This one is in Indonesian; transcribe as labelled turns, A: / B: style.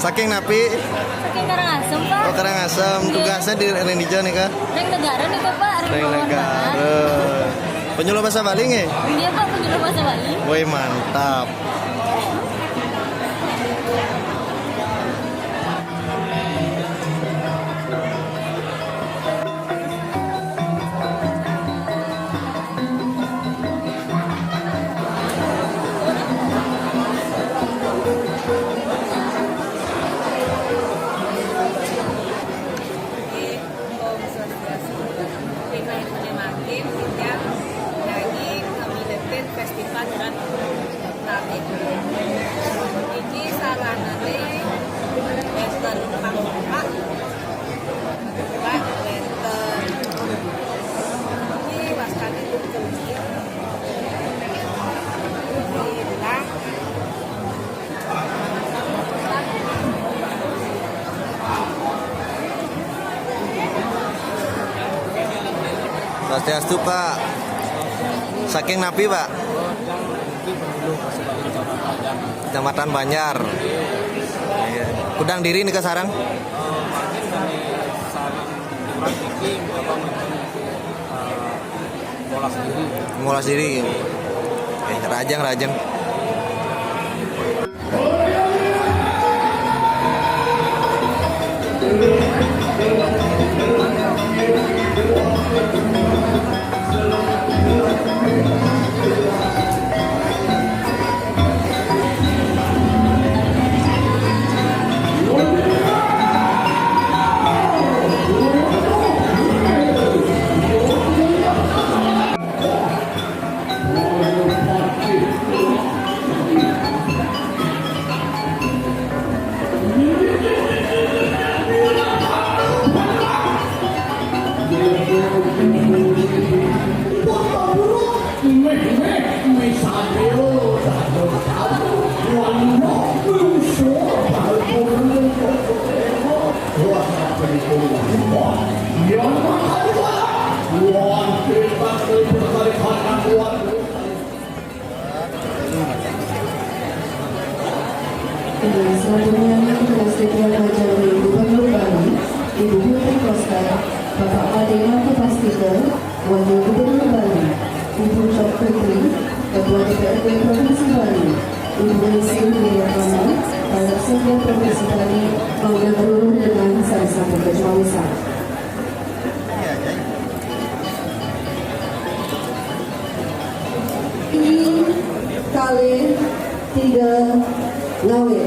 A: Saking napi?
B: Saking Karangasem, Pak.
A: Oh, Karangasem. Tugasnya di Renijo nih, Kak?
B: Reng negara nih, Pak.
A: Reng negara. Penyuluh bahasa Bali nggak?
B: Iya, Pak, penyuluh bahasa Bali.
A: Woi, mantap.
B: Festival jalan tarik ini saranane western pangkat western ini wastani kucing bilang
A: Swastiastu, Pak. Saking napi, Pak? Kecamatan Banjar. Iya. Kudang diri nih ke sarang? Molas diri. Rajang.
C: Selanjutnya Presiden Majalah Gubernur Bali, Ibu Putri Kosta, Bapak Adema Kupastito, Wakil Gubernur Bali, Ibu Cok Putri, Ketua DPRD Provinsi Bali, Ibu Isi Wiryatama, Balap Sekda Provinsi Bali, mengambil seluruh dengan sama-sama kecualisan. Ini kali 3 Ngawi.